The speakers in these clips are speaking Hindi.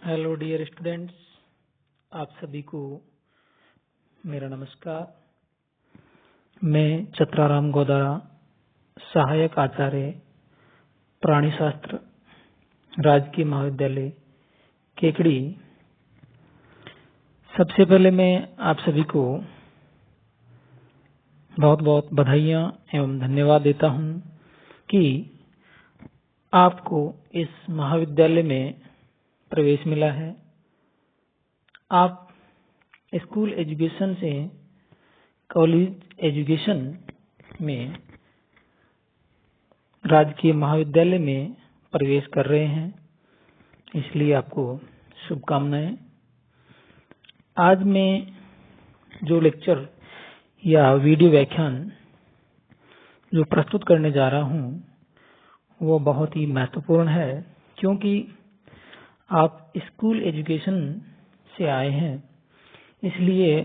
हेलो डियर स्टूडेंट्स, आप सभी को मेरा नमस्कार। मैं चत्राराम गोदारा, सहायक आचार्य प्राणी शास्त्र, राजकीय महाविद्यालय केकड़ी। सबसे पहले मैं आप सभी को बहुत बहुत बधाइयाँ एवं धन्यवाद देता हूँ कि आपको इस महाविद्यालय में प्रवेश मिला है। आप स्कूल एजुकेशन से कॉलेज एजुकेशन में राजकीय महाविद्यालय में प्रवेश कर रहे हैं, इसलिए आपको शुभकामनाएं। आज मैं जो लेक्चर या वीडियो व्याख्यान जो प्रस्तुत करने जा रहा हूं वो बहुत ही महत्वपूर्ण है, क्योंकि आप स्कूल एजुकेशन से आए हैं। इसलिए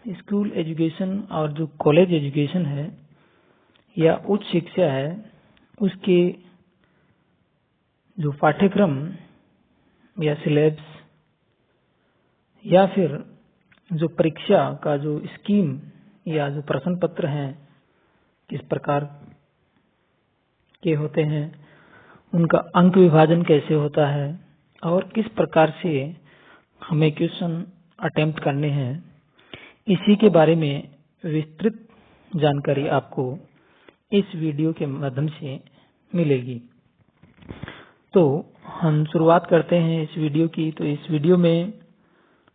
स्कूल एजुकेशन और जो कॉलेज एजुकेशन है या उच्च शिक्षा है, उसके जो पाठ्यक्रम या सिलेबस या फिर जो परीक्षा का जो स्कीम या जो प्रश्न पत्र हैं किस प्रकार के होते हैं, उनका अंक विभाजन कैसे होता है और किस प्रकार से हमें क्वेश्चन अटेम्प्ट करने हैं, इसी के बारे में विस्तृत जानकारी आपको इस वीडियो के माध्यम से मिलेगी। तो हम शुरुआत करते हैं इस वीडियो की। तो इस वीडियो में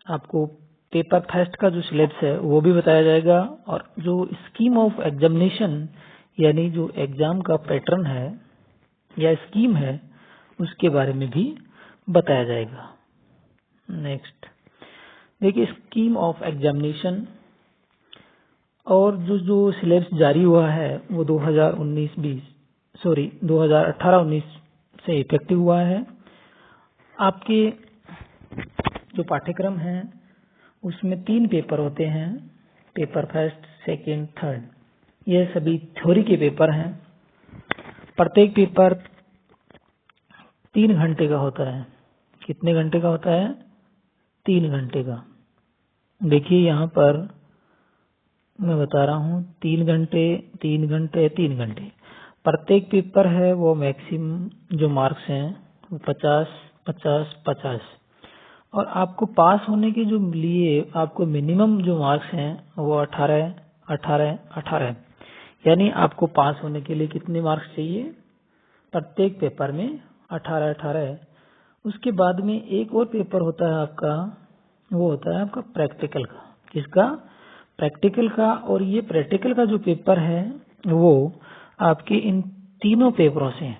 आपको पेपर फर्स्ट का जो सिलेबस है वो भी बताया जाएगा, और जो स्कीम ऑफ एग्जामिनेशन यानी जो एग्जाम का पैटर्न है या स्कीम है उसके बारे में भी बताया जाएगा। नेक्स्ट देखिए, स्कीम ऑफ एग्जामिनेशन और जो सिलेबस जारी हुआ है वो 2018-19 से इफेक्टिव हुआ है। आपके जो पाठ्यक्रम है उसमें 3 पेपर होते हैं, पेपर फर्स्ट, सेकंड, थर्ड। ये सभी थ्योरी के पेपर हैं। प्रत्येक पेपर 3 घंटे का होता है। कितने घंटे का होता है? 3 घंटे का। देखिए यहाँ पर मैं बता रहा हूँ 3 घंटे, 3 घंटे, 3 घंटे। प्रत्येक पेपर है वो मैक्सिमम जो मार्क्स हैं वो 50, 50, 50। और आपको पास होने के जो लिए आपको मिनिमम जो मार्क्स हैं वो 18, 18, 18। यानी आपको पास होने के लिए कितने मार्क्स चाहिए? प्रत्येक पेपर में 18, 18। उसके बाद में एक और पेपर होता है आपका, वो होता है आपका प्रैक्टिकल का। किसका? प्रैक्टिकल का। और ये प्रैक्टिकल का जो पेपर है वो आपके इन तीनों पेपरों से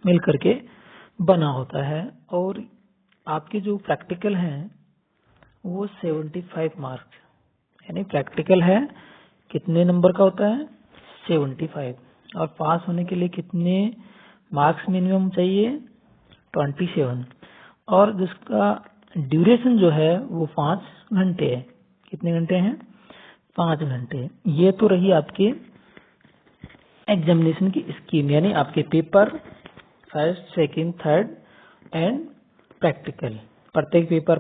मिलकर के बना होता है। और आपके जो प्रैक्टिकल हैं वो 75 मार्क्स, यानी प्रैक्टिकल है कितने नंबर का होता है? 75। और पास होने के लिए कितने मार्क्स मिनिमम चाहिए? 27। और जिसका ड्यूरेशन जो है वो 5 घंटे है। कितने घंटे हैं? 5 घंटे। ये तो रही आपके एग्जामिनेशन की स्कीम, यानी आपके paper first, second, third and practical. प्रत्येक पेपर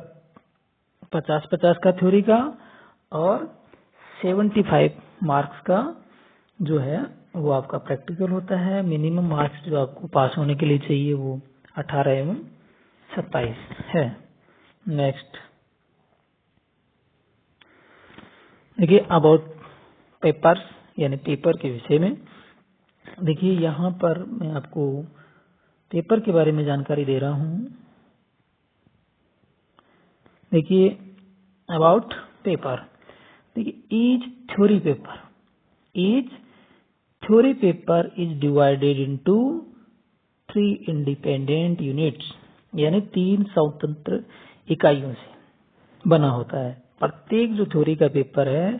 50-50 का थ्योरी का और 75 मार्क्स का जो है वो आपका प्रैक्टिकल होता है। मिनिमम मार्क्स जो आपको पास होने के लिए चाहिए वो 18 एवं 27 है। नेक्स्ट देखिए, अबाउट पेपर्स यानी पेपर के विषय में। देखिए यहाँ पर मैं आपको पेपर के बारे में जानकारी दे रहा हूँ। देखिए अबाउट पेपर, देखिए each theory paper is divided into 3 independent units, यानी 3 स्वतंत्र इकाइयों से बना होता है। प्रत्येक जो थ्योरी का पेपर है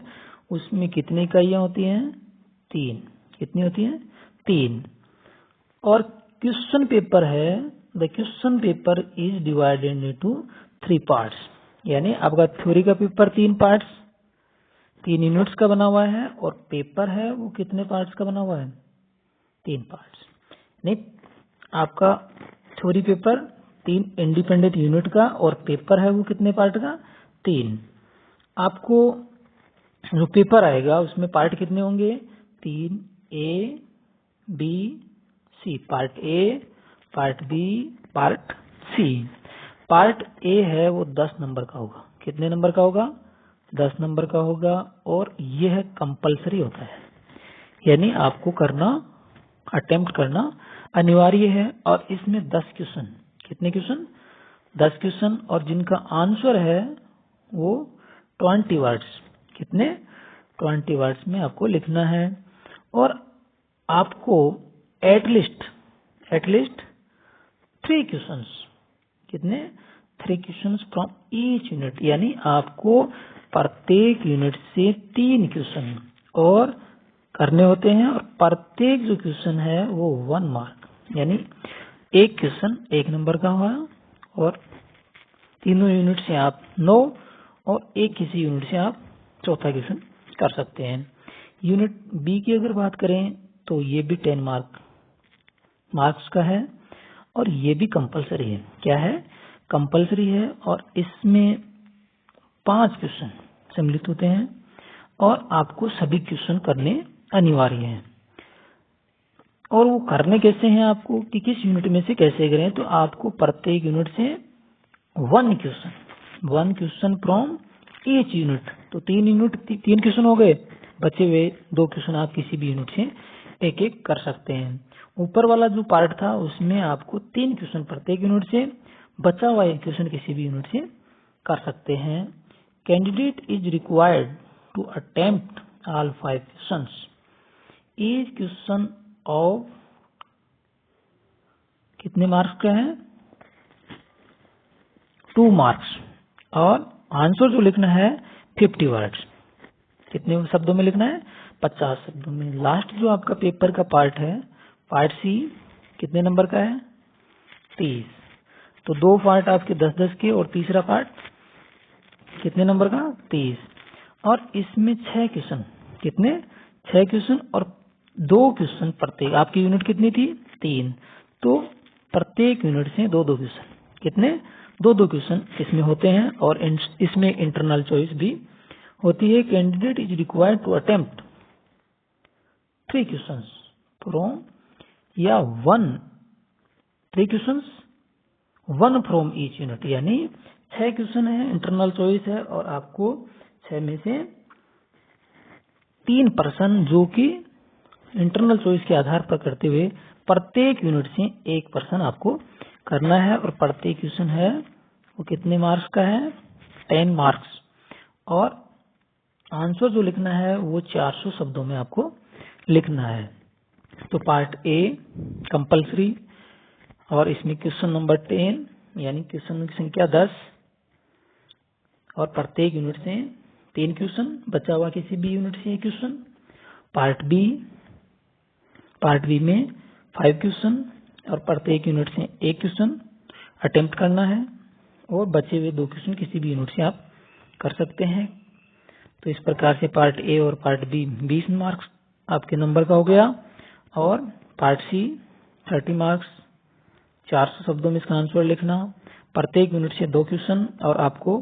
उसमें कितनी इकाइयां होती हैं? 3। कितनी होती हैं? 3। और क्वेश्चन पेपर है, the question paper is divided into 3 parts, यानी आपका थ्योरी का पेपर 3 पार्ट्स, 3 यूनिट्स का बना हुआ है। और पेपर है वो कितने पार्ट्स का बना हुआ है? 3 पार्ट्स। नहीं, आपका थ्योरी पेपर 3 इंडिपेंडेंट यूनिट का, और पेपर है वो कितने पार्ट का, 3। आपको जो पेपर आएगा उसमें पार्ट कितने होंगे, 3, A B C, part A, part B, part C. Part A है वो 10 नंबर का होगा। कितने नंबर का होगा, 10 नंबर का होगा, और यह कंपलसरी होता है, यानी आपको करना, अटेम्प्ट करना अनिवार्य है। और इसमें 10 क्वेश्चन, कितने क्वेश्चन, 10 क्वेश्चन, और जिनका आंसर है वो 20 वर्ड्स, कितने, 20 वर्ड्स में आपको लिखना है। और आपको एटलीस्ट 3 क्वेश्चंस, कितने, 3 क्वेश्चंस फ्रॉम ईच यूनिट, यानी आपको प्रत्येक यूनिट से 3 क्वेश्चन और करने होते हैं, और प्रत्येक जो क्वेश्चन है वो 1 मार्क, यानी एक क्वेश्चन 1 नंबर का हुआ, और तीनों यूनिट से आप 9, और एक किसी यूनिट से आप चौथा क्वेश्चन कर सकते हैं। यूनिट बी की अगर बात करें तो ये भी 10 मार्क्स का है, और ये भी कंपलसरी है। क्या है, कंपलसरी है, और इसमें 5 क्वेश्चन सम्मिलित होते हैं, और आपको सभी क्वेश्चन करने अनिवार्य हैं। और वो करने कैसे हैं आपको, कि किस यूनिट में से कैसे करें, तो आपको प्रत्येक यूनिट से 1 क्वेश्चन फ्रॉम ईच यूनिट, तो 3 क्वेश्चन हो गए, बचे हुए 2 क्वेश्चन आप किसी भी यूनिट से एक एक कर सकते हैं। ऊपर वाला जो पार्ट था उसमें आपको 3 क्वेश्चन प्रत्येक यूनिट से, बचा हुआ एक क्वेश्चन किसी भी यूनिट से कर सकते हैं। Candidate is required to attempt all 5 questions. Each question of कितने मार्क्स का है, 2 मार्क्स, और आंसर जो लिखना है 50 वर्ड्स, कितने शब्दों में लिखना है, 50 शब्दों में। लास्ट जो आपका पेपर का पार्ट है, पार्ट सी, कितने नंबर का है, 30। तो 2 पार्ट आपके 10-10 के, और तीसरा पार्ट कितने नंबर का, 30। और इसमें 6 क्वेश्चन, कितने, 6 क्वेश्चन, और 2 क्वेश्चन प्रत्येक। आपकी यूनिट कितनी थी, 3, तो प्रत्येक यूनिट से 2-2 क्वेश्चन, कितने, 2-2 क्वेश्चन इसमें होते हैं। और इसमें इंटरनल चॉइस भी होती है। Candidate is required to attempt 3 questions from, या 3 क्वेश्चंस 1 फ्रॉम ईच यूनिट, यानी 6 क्वेश्चन है, इंटरनल चॉइस है, और आपको 6 में से 3% जो कि इंटरनल चॉइस के आधार पर करते हुए प्रत्येक यूनिट से 1% आपको करना है। और प्रत्येक क्वेश्चन है वो कितने मार्क्स का है, 10 मार्क्स, और आंसर जो लिखना है वो 400 शब्दों में आपको लिखना है। तो पार्ट ए कंपलसरी, और इसमें क्वेश्चन नंबर 10, यानी क्वेश्चन की संख्या 10, और प्रत्येक यूनिट से 3 क्वेश्चन, बचा हुआ किसी भी यूनिट से 1 क्वेश्चन। पार्ट बी में 5 क्वेश्चन, और प्रत्येक यूनिट से 1 क्वेश्चन अटेम्प्ट करना है, और बचे हुए 2 क्वेश्चन किसी भी यूनिट से आप कर सकते हैं। तो इस प्रकार से पार्ट ए और पार्ट बी 20 मार्क्स आपके नंबर का हो गया, और पार्ट सी 30 मार्क्स, 400 शब्दों में इसका आंसर लिखना, प्रत्येक यूनिट से 2 क्वेश्चन, और आपको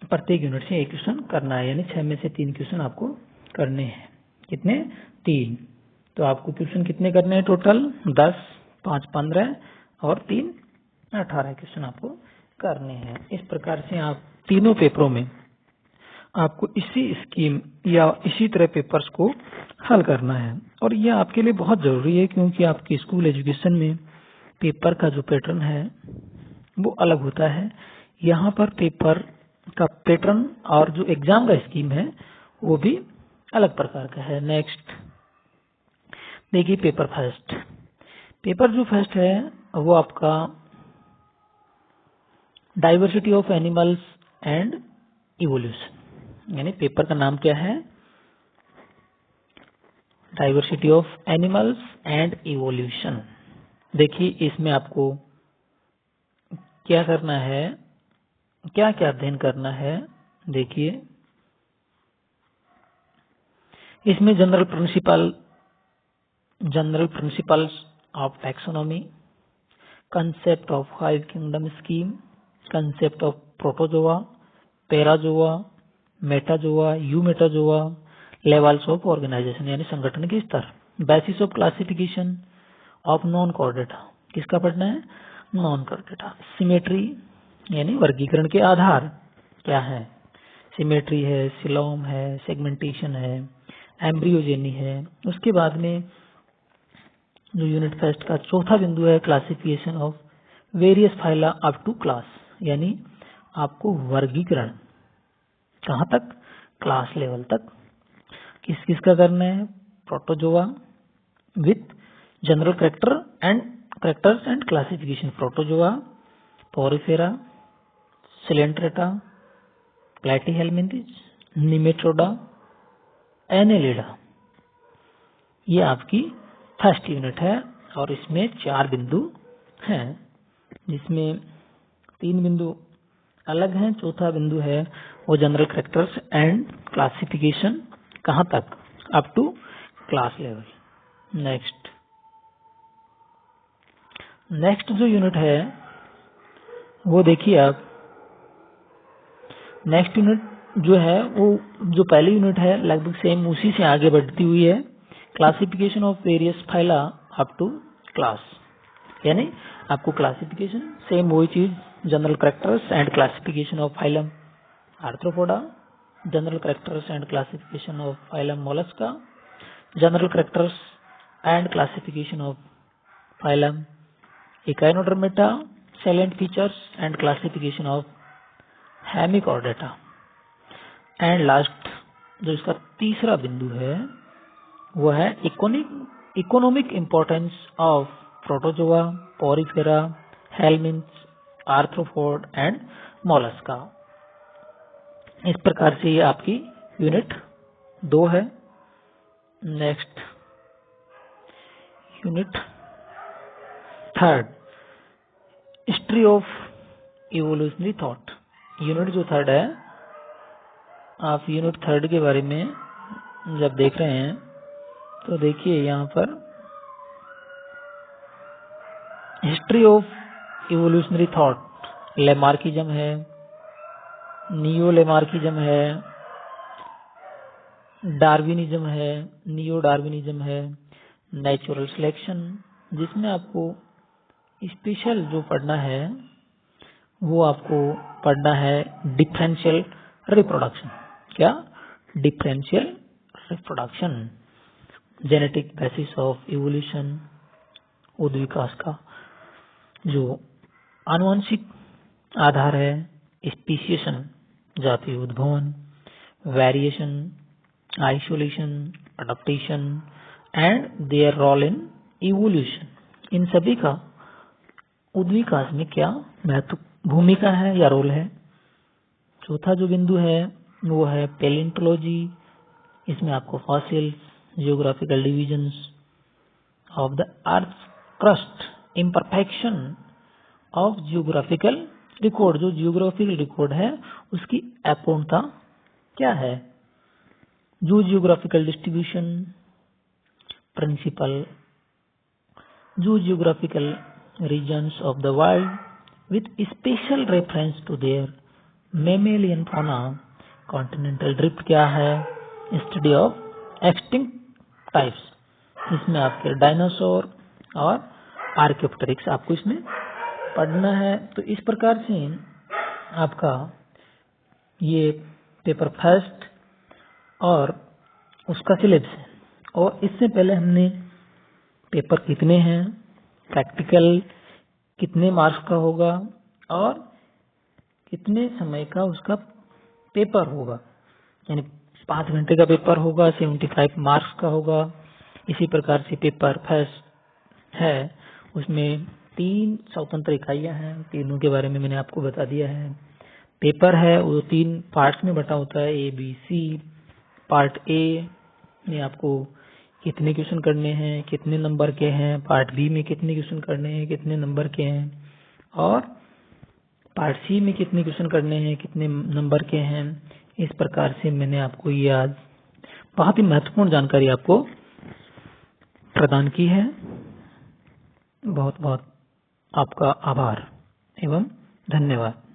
प्रत्येक यूनिट से 1 क्वेश्चन करना है, यानी 6 में से 3 क्वेश्चन आपको करने हैं। कितने, 3। तो आपको क्वेश्चन कितने करने हैं टोटल, 10, 5 15, और 3 18 क्वेश्चन आपको करने हैं। इस प्रकार से आप तीनों पेपरों में आपको इसी स्कीम या इसी तरह पेपर्स को हल करना है। और यह आपके लिए बहुत जरूरी है, क्योंकि आपके स्कूल एजुकेशन में पेपर का जो पैटर्न है वो अलग होता है। यहाँ पर पेपर का पैटर्न और जो एग्जाम का स्कीम है वो भी अलग प्रकार का है। नेक्स्ट देखिए पेपर फर्स्ट। पेपर जो फर्स्ट है वो आपका diversity of animals and evolution, यानी पेपर का नाम क्या है, diversity of animals and evolution. देखिए इसमें आपको क्या करना है, क्या क्या अध्ययन करना है। देखिए इसमें general principles of taxonomy, concept of five kingdom scheme, concept of protozoa, parazoa, metazoa, eumetazoa, levels of organization यानी संगठन के स्तर, basis of classification of non chordata, किसका पढ़ना है? नॉन chordata, सिमेट्री यानी वर्गीकरण के आधार क्या है? सिमेट्री है, सिलोम है, सेगमेंटेशन है, एम्ब्रियोजेनी है। उसके बाद में जो यूनिट फर्स्ट का चौथा बिंदु है classification of various phyla up to class, यानी आपको वर्गीकरण कहाँ तक? क्लास लेवल तक। किस किस का करना है? Protozoa with general characters and classification, protozoa, porifera, coelenterata, platyhelminthes, nematoda, annelida. ये आपकी फर्स्ट यूनिट है और इसमें 4 बिंदु हैं, जिसमें 3 बिंदु अलग हैं। चौथा बिंदु है वो जनरल कैरेक्टर्स एंड क्लासिफिकेशन, कहाँ तक? Up to class level. Next जो यूनिट है वो देखिए आप, नेक्स्ट यूनिट जो है वो जो पहली यूनिट है लगभग सेम उसी से आगे बढ़ती हुई है, classification of various phyla up to class, यानी आपको क्लासिफिकेशन सेम वही चीज, general characters and classification of phylum arthropoda, general characters and classification of phylum mollusca, general characters and classification of phylum echinodermata, salient features and classification of hemichordata, and last जो इसका तीसरा बिंदु है वो है economic importance of protozoa, porifera, helminths, arthropod and mollusca. इस प्रकार से ये आपकी यूनिट 2 है। Next unit third, history of evolutionary thought. Unit जो थर्ड है, आप यूनिट थर्ड के बारे में जब देख रहे हैं तो देखिए यहाँ पर history of evolutionary thought, Lamarckism है, नियो लेमार्किज्म है, डार्विनिज्म है, नियो डार्विनिज्म है, नेचुरल सिलेक्शन, जिसमें आपको स्पेशल जो पढ़ना है वो आपको पढ़ना है डिफरेंशियल रिप्रोडक्शन। क्या? Differential reproduction, genetic basis of evolution, उद्विकास का जो आनुवंशिक आधार है, स्पीशिएशन जातीय उद्भवन, variation, isolation, adaptation and their role in evolution, इन सभी का उद्विकास में क्या महत्व भूमिका है या रोल है। चौथा जो बिंदु है वो है पैलियोंटोलॉजी, इसमें आपको fossils, geographical divisions of the earth crust, imperfection of geographical record, जो जियोग्राफिकल रिकॉर्ड है उसकी अपूर्णता क्या है, जो जियोग्राफिकल डिस्ट्रीब्यूशन प्रिंसिपल, जो geographical regions of the world with special reference to their mammalian fauna, continental drift क्या है, study of extinct types, इसमें आपके डायनासोर और आर्कियोप्टेरिक्स आपको इसमें पढ़ना है। तो इस प्रकार से आपका ये पेपर फर्स्ट और उसका सिलेबस है। और इससे पहले हमने पेपर कितने हैं, प्रैक्टिकल कितने मार्क्स का होगा और कितने समय का उसका पेपर होगा, यानी 5 घंटे का पेपर होगा, 75 मार्क्स का होगा। इसी प्रकार से पेपर फर्स्ट है, उसमें 3 स्वतंत्र इकाइयां हैं, तीनों के बारे में मैंने आपको बता दिया है। पेपर है वो 3 पार्ट्स में बटा होता है, ABC। पार्ट ए में आपको कितने क्वेश्चन करने हैं, कितने नंबर के हैं, पार्ट बी में कितने क्वेश्चन करने हैं, कितने नंबर के हैं, और पार्ट सी में कितने क्वेश्चन करने हैं, कितने नंबर के हैं। इस प्रकार से मैंने आपको ये आज बहुत ही महत्वपूर्ण जानकारी आपको प्रदान की है। बहुत बहुत आपका आभार एवं धन्यवाद।